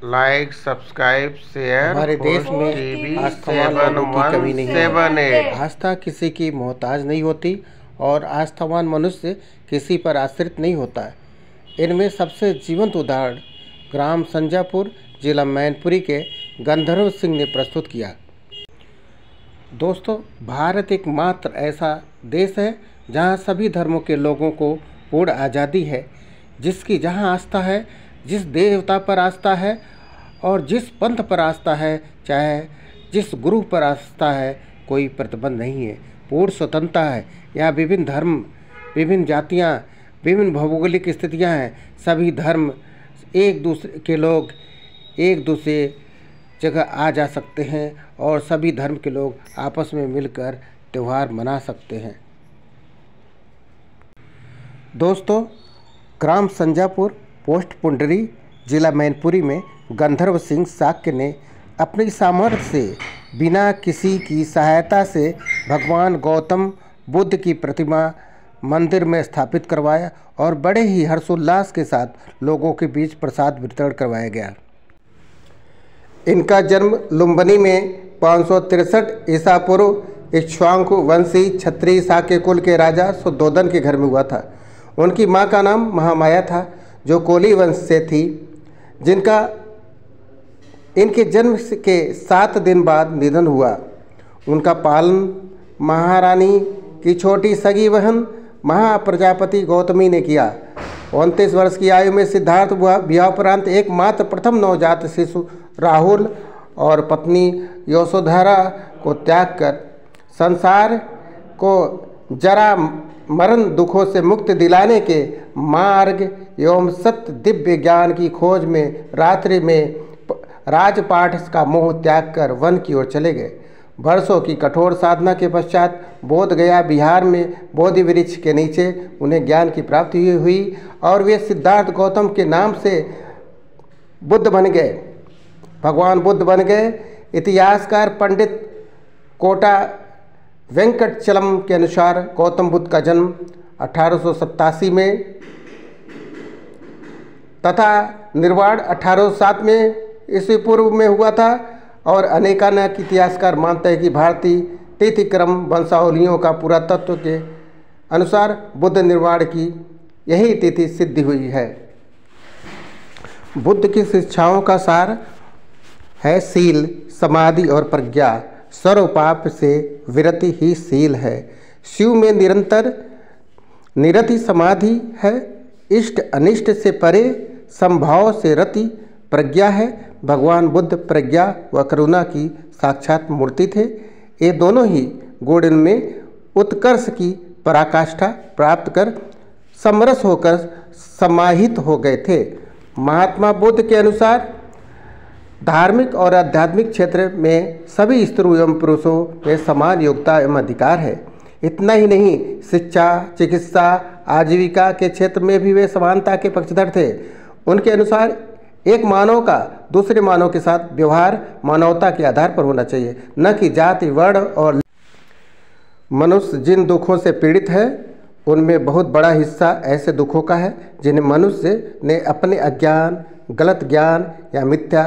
Like, subscribe, share. हमारे देश में टीवी आस्थावान लोगों की कमी नहीं है। 71778। आस्था किसी की मोहताज नहीं होती और आस्थावान मनुष्य किसी पर आश्रित नहीं होता है। इनमें सबसे जीवंत उदाहरण ग्राम संजापुर, जिला मैनपुरी के गंधर्व सिंह ने प्रस्तुत किया। दोस्तों, भारत एकमात्र ऐसा देश है जहां सभी धर्मों के लोगों को पूर्ण आज़ादी है। जिसकी जहां आस्था है, जिस देवता पर आस्था है और जिस पंथ पर आस्था है, चाहे जिस गुरु पर आस्था है, कोई प्रतिबंध नहीं है। पूर्ण स्वतंत्रता है। यहाँ विभिन्न धर्म, विभिन्न जातियाँ, विभिन्न भौगोलिक स्थितियाँ हैं। सभी धर्म एक दूसरे के लोग एक दूसरे जगह आ जा सकते हैं और सभी धर्म के लोग आपस में मिलकर त्यौहार मना सकते हैं। दोस्तों, ग्राम संजापुर, पोस्ट पुंडरी, जिला मैनपुरी में गंधर्व सिंह शाक्य ने अपनी सामर्थ्य से बिना किसी की सहायता से भगवान गौतम बुद्ध की प्रतिमा मंदिर में स्थापित करवाया और बड़े ही हर्षोल्लास के साथ लोगों के बीच प्रसाद वितरण करवाया गया। इनका जन्म लुम्बिनी में 563 ईसा पूर्व इक्ष्वाकु वंशी क्षत्रिय शाक्य कुल के राजा शुद्धोदन के घर में हुआ था। उनकी मां का नाम महामाया था, जो कोली वंश से थी, जिनका इनके जन्म के 7 दिन बाद निधन हुआ। उनका पालन महारानी की छोटी सगी बहन महाप्रजापति गौतमी ने किया। 29 वर्ष की आयु में सिद्धार्थ विवाहोपरांत एकमात्र प्रथम नवजात शिशु राहुल और पत्नी यशोधरा को त्याग कर संसार को जरा मरण दुखों से मुक्ति दिलाने के मार्ग एवं सत्य दिव्य ज्ञान की खोज में रात्रि में राजपाठ का मोह त्याग कर वन की ओर चले गए। वर्षों की कठोर साधना के पश्चात बोध गया बिहार में बोधि वृक्ष के नीचे उन्हें ज्ञान की प्राप्ति हुई और वे सिद्धार्थ गौतम के नाम से बुद्ध बन गए, भगवान बुद्ध बन गए। इतिहासकार पंडित कोटा वेंकटचलम के अनुसार गौतम बुद्ध का जन्म 1887 में तथा निर्वाण 1807 में ईस्वी पूर्व में हुआ था और अनेकानेक इतिहासकार मानते हैं कि भारतीय तिथिक्रम वंशावलियों का पुरातत्व के अनुसार बुद्ध निर्वाण की यही तिथि सिद्ध हुई है। बुद्ध की शिक्षाओं का सार है शील, समाधि और प्रज्ञा। सर्व पाप से विरति ही शील है। शिव में निरंतर निरति समाधि है। इष्ट अनिष्ट से परे संभाव से रति प्रज्ञा है। भगवान बुद्ध प्रज्ञा व करुणा की साक्षात मूर्ति थे। ये दोनों ही गुण में उत्कर्ष की पराकाष्ठा प्राप्त कर समरस होकर समाहित हो गए थे। महात्मा बुद्ध के अनुसार धार्मिक और आध्यात्मिक क्षेत्र में सभी स्त्रियों एवं पुरुषों में समान योग्यता एवं अधिकार है। इतना ही नहीं, शिक्षा, चिकित्सा, आजीविका के क्षेत्र में भी वे समानता के पक्षधर थे। उनके अनुसार एक मानव का दूसरे मानव के साथ व्यवहार मानवता के आधार पर होना चाहिए, न कि जाति, वर्ण और। मनुष्य जिन दुखों से पीड़ित है उनमें बहुत बड़ा हिस्सा ऐसे दुखों का है जिन्हें मनुष्य ने अपने अज्ञान, गलत ज्ञान या मिथ्या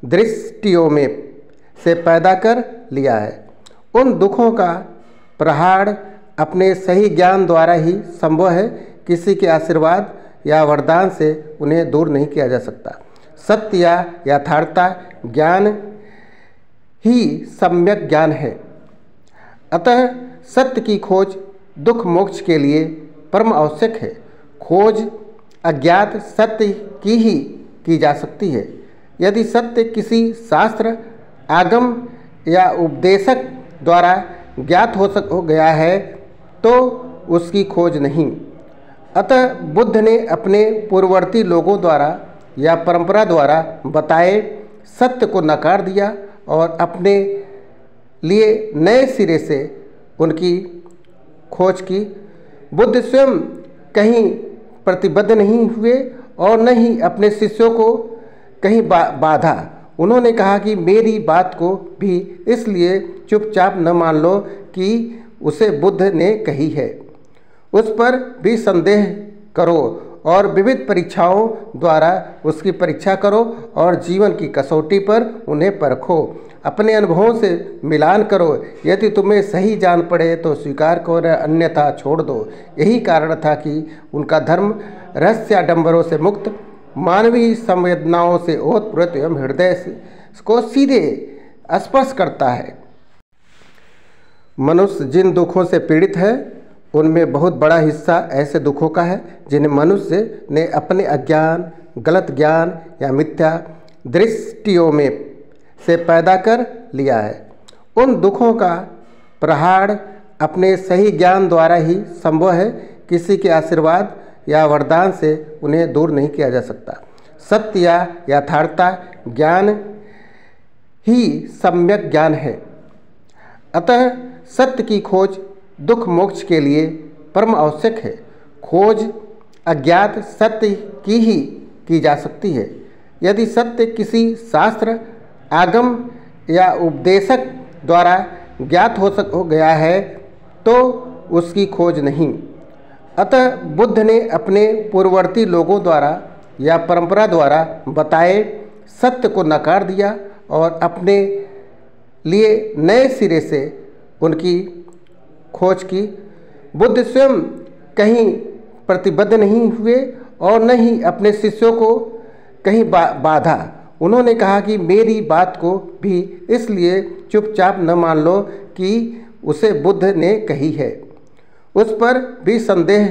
दृष्टियों में से पैदा कर लिया है। उन दुखों का प्रहार अपने सही ज्ञान द्वारा ही संभव है। किसी के आशीर्वाद या वरदान से उन्हें दूर नहीं किया जा सकता। सत्य या यथार्थता ज्ञान ही सम्यक ज्ञान है। अतः सत्य की खोज दुख मोक्ष के लिए परम आवश्यक है। खोज अज्ञात सत्य की ही की जा सकती है। यदि सत्य किसी शास्त्र, आगम या उपदेशक द्वारा ज्ञात हो गया है तो उसकी खोज नहीं। अतः बुद्ध ने अपने पूर्ववर्ती लोगों द्वारा या परंपरा द्वारा बताए सत्य को नकार दिया और अपने लिए नए सिरे से उनकी खोज की। बुद्ध स्वयं कहीं प्रतिबद्ध नहीं हुए और न ही अपने शिष्यों को कहीं बाधा। उन्होंने कहा कि मेरी बात को भी इसलिए चुपचाप न मान लो कि उसे बुद्ध ने कही है, उस पर भी संदेह करो और विविध परीक्षाओं द्वारा उसकी परीक्षा करो और जीवन की कसौटी पर उन्हें परखो। अपने अनुभवों से मिलान करो। यदि तुम्हें सही जान पड़े तो स्वीकार करो, अन्यथा छोड़ दो। यही कारण था कि उनका धर्म रहस्याडंबरों से मुक्त, मानवीय संवेदनाओं से ओतप्रोत एवं हृदय को सीधे स्पर्श करता है। मनुष्य जिन दुखों से पीड़ित है उनमें बहुत बड़ा हिस्सा ऐसे दुखों का है जिन्हें मनुष्य ने अपने अज्ञान, गलत ज्ञान या मिथ्या दृष्टियों में से पैदा कर लिया है। उन दुखों का प्रहार अपने सही ज्ञान द्वारा ही संभव है। किसी के आशीर्वाद या वरदान से उन्हें दूर नहीं किया जा सकता। सत्य या यथार्थता ज्ञान ही सम्यक ज्ञान है। अतः सत्य की खोज दुख मोक्ष के लिए परम आवश्यक है। खोज अज्ञात सत्य की ही की जा सकती है। यदि सत्य किसी शास्त्र, आगम या उपदेशक द्वारा ज्ञात हो गया है तो उसकी खोज नहीं। अतः बुद्ध ने अपने पूर्ववर्ती लोगों द्वारा या परंपरा द्वारा बताए सत्य को नकार दिया और अपने लिए नए सिरे से उनकी खोज की। बुद्ध स्वयं कहीं प्रतिबद्ध नहीं हुए और न ही अपने शिष्यों को कहीं बाधा। उन्होंने कहा कि मेरी बात को भी इसलिए चुपचाप न मान लो कि उसे बुद्ध ने कही है, उस पर भी संदेह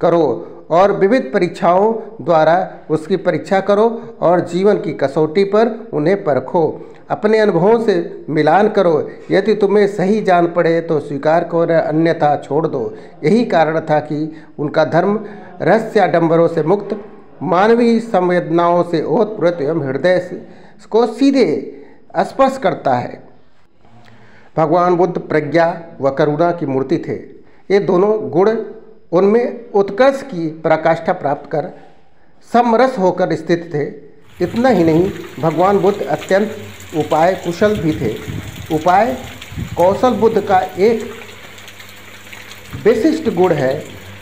करो और विविध परीक्षाओं द्वारा उसकी परीक्षा करो और जीवन की कसौटी पर उन्हें परखो। अपने अनुभवों से मिलान करो। यदि तुम्हें सही जान पड़े तो स्वीकार करो, अन्यथा छोड़ दो। यही कारण था कि उनका धर्म रहस्याडंबरों से मुक्त, मानवीय संवेदनाओं से ओतप्रोत एवं हृदय को सीधे स्पर्श करता है। भगवान बुद्ध प्रज्ञा व करुणा की मूर्ति थे। ये दोनों गुण उनमें उत्कर्ष की पराकाष्ठा प्राप्त कर समरस होकर स्थित थे। इतना ही नहीं, भगवान बुद्ध अत्यंत उपाय कुशल भी थे। उपाय कौशल बुद्ध का एक विशिष्ट गुण है,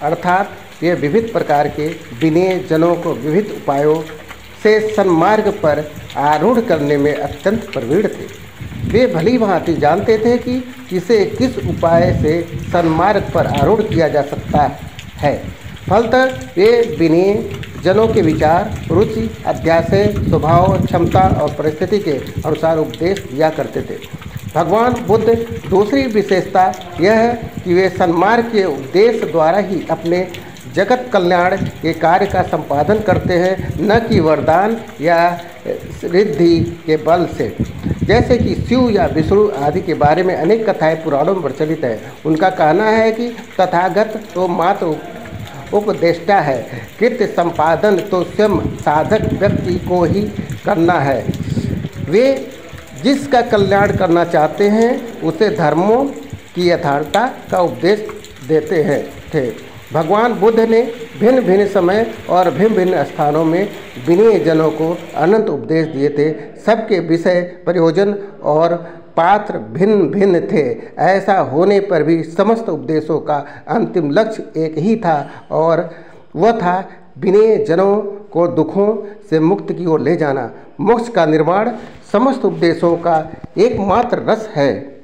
अर्थात ये विविध प्रकार के विनय जनों को विविध उपायों से सन्मार्ग पर आरूढ़ करने में अत्यंत प्रवीण थे। वे भली भांति जानते थे कि किसे किस उपाय से सन्मार्ग पर आरूढ़ किया जा सकता है। फलतः वे विनय जनों के विचार, रुचि, अध्याशय, स्वभाव, क्षमता और परिस्थिति के अनुसार उपदेश दिया करते थे। भगवान बुद्ध दूसरी विशेषता यह है कि वे सन्मार्ग के उपदेश द्वारा ही अपने जगत कल्याण के कार्य का संपादन करते हैं, न कि वरदान या रिद्धि के बल से। जैसे कि शिव या विष्णु आदि के बारे में अनेक कथाएं पुराणों में प्रचलित है। उनका कहना है कि तथागत तो मात्र उपदेष्टा है, कृत्य संपादन तो स्वयं साधक व्यक्ति को ही करना है। वे जिसका कल्याण करना चाहते हैं उसे धर्मों की यथार्थता का उपदेश देते थे। भगवान बुद्ध ने भिन्न भिन्न समय और भिन्न भिन्न स्थानों में विनयी जनों को अनंत उपदेश दिए थे। सबके विषय, प्रयोजन और पात्र भिन्न भिन्न थे। ऐसा होने पर भी समस्त उपदेशों का अंतिम लक्ष्य एक ही था और वह था विनयी जनों को दुखों से मुक्ति की ओर ले जाना। मोक्ष का निर्माण समस्त उपदेशों का एकमात्र रस है।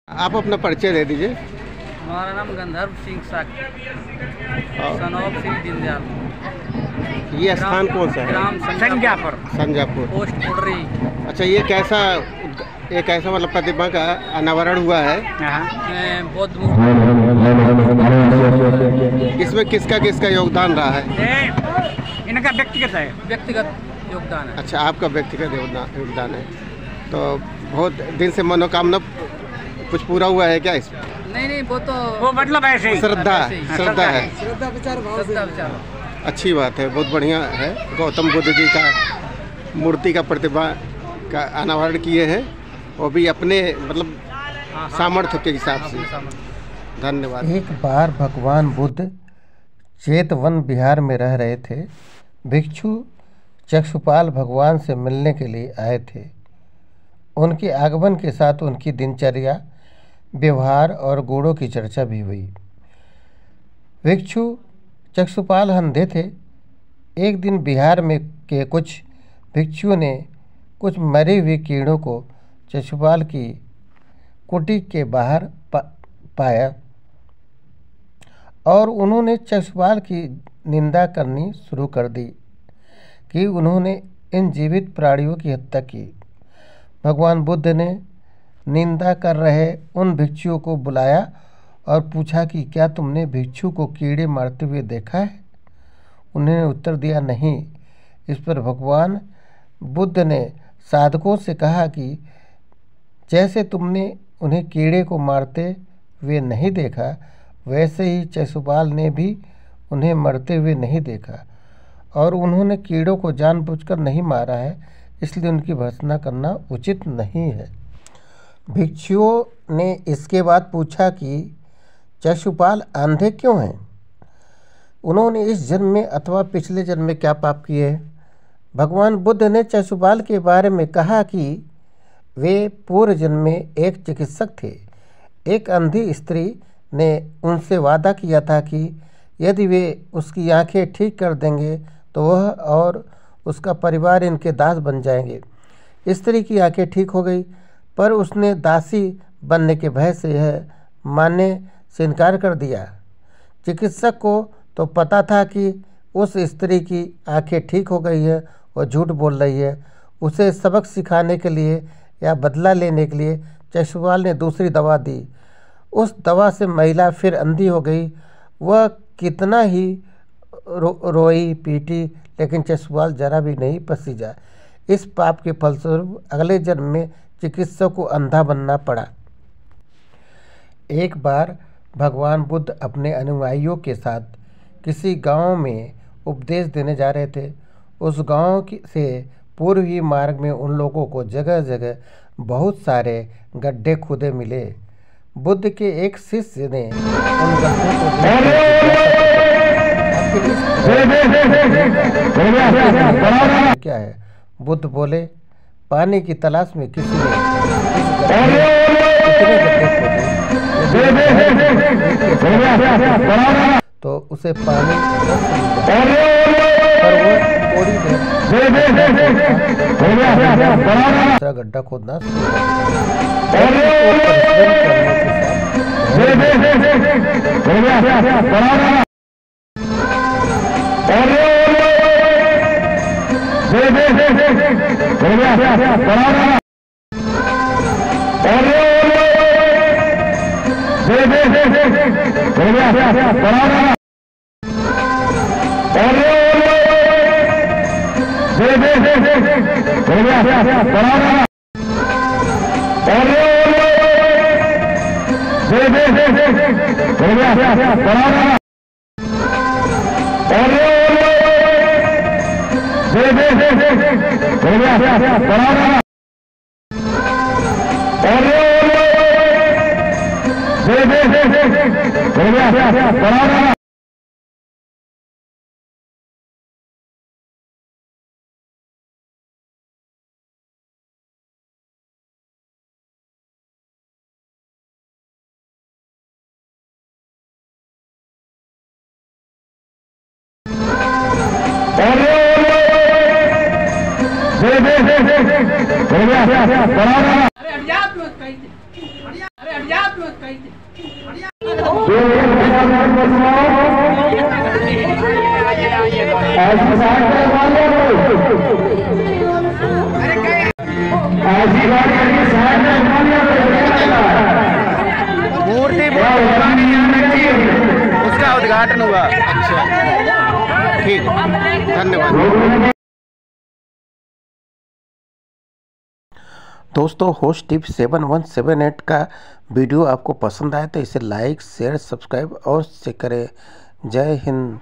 आप अपना परिचय दे दीजिए। हमारा नाम गंधर्व सिंह साकी, सनौब श्री दीनदयाल। ये स्थान कौन सा है? ग्राम संजापुर, संजापुर पोस्ट पुडरी। अच्छा, ये कैसा मतलब प्रतिमा का अनावरण हुआ है? बौद्ध इसमें किसका योगदान रहा है? इनका व्यक्तिगत योगदान है। अच्छा, आपका व्यक्तिगत योगदान है। तो बहुत दिन से मनोकामना कुछ पूरा हुआ है क्या इसमें? नहीं, वो मतलब ऐसे ही श्रद्धा है। श्रद्धा विचार। अच्छी बात है, बहुत बढ़िया है। गौतम बुद्ध जी का मूर्ति का प्रतिमा का अनावरण किए हैं, वो भी अपने मतलब सामर्थ्य के हिसाब से। धन्यवाद। एक बार भगवान बुद्ध चेतवन बिहार में रह रहे थे। भिक्षु चक्षुपाल भगवान से मिलने के लिए आए थे। उनके आगमन के साथ उनकी दिनचर्या, व्यवहार और गुणों की चर्चा भी हुई। भिक्षु चक्षुपाल अंधे थे। एक दिन बिहार में के कुछ भिक्षुओं ने कुछ मरे हुए कीड़ों को चक्षुपाल की कुटी के बाहर पाया और उन्होंने चक्षुपाल की निंदा करनी शुरू कर दी कि उन्होंने इन जीवित प्राणियों की हत्या की। भगवान बुद्ध ने निंदा कर रहे उन भिक्षुओं को बुलाया और पूछा कि क्या तुमने भिक्षु को कीड़े मारते हुए देखा है? उन्होंने उत्तर दिया, नहीं। इस पर भगवान बुद्ध ने साधकों से कहा कि जैसे तुमने उन्हें कीड़े को मारते हुए नहीं देखा, वैसे ही चक्षुपाल ने भी उन्हें मरते हुए नहीं देखा और उन्होंने कीड़ों को जानबूझकर नहीं मारा है, इसलिए उनकी भर्त्सना करना उचित नहीं है। भिक्षुओं ने इसके बाद पूछा कि चक्षुपाल अंधे क्यों हैं? उन्होंने इस जन्म में अथवा पिछले जन्म में क्या पाप किए हैं? भगवान बुद्ध ने चक्षुपाल के बारे में कहा कि वे पूर्व जन्म में एक चिकित्सक थे। एक अंधी स्त्री ने उनसे वादा किया था कि यदि वे उसकी आंखें ठीक कर देंगे तो वह और उसका परिवार इनके दास बन जाएंगे। स्त्री की आंखें ठीक हो गई, पर उसने दासी बनने के भय से यह मानने से इनकार कर दिया। चिकित्सक को तो पता था कि उस स्त्री की आंखें ठीक हो गई है और झूठ बोल रही है। उसे सबक सिखाने के लिए या बदला लेने के लिए चक्षुपाल ने दूसरी दवा दी। उस दवा से महिला फिर अंधी हो गई। वह कितना ही रोई पीटी, लेकिन चक्षुपाल जरा भी नहीं पसीजा। इस पाप के फलस्वरूप अगले जन्म में चिकित्सक को अंधा बनना पड़ा। एक बार भगवान बुद्ध अपने अनुयायियों के साथ किसी गांव में उपदेश देने जा रहे थे। उस गांव से पूर्व ही मार्ग में उन लोगों को जगह जगह बहुत सारे गड्ढे खुदे मिले। बुद्ध के एक शिष्य ने उन गड्ढों को क्या है? बुद्ध बोले, पानी की तलाश में किसी ने तो उसे पानी पर वो थोड़ी देर गड्ढा खोदना उसका उद्घाटन हुआ। अच्छा, ठीक है, धन्यवाद। दोस्तों, होस्ट टिप 7178 का वीडियो आपको पसंद आए तो इसे लाइक, शेयर, सब्सक्राइब और शेयर करें। जय हिंद।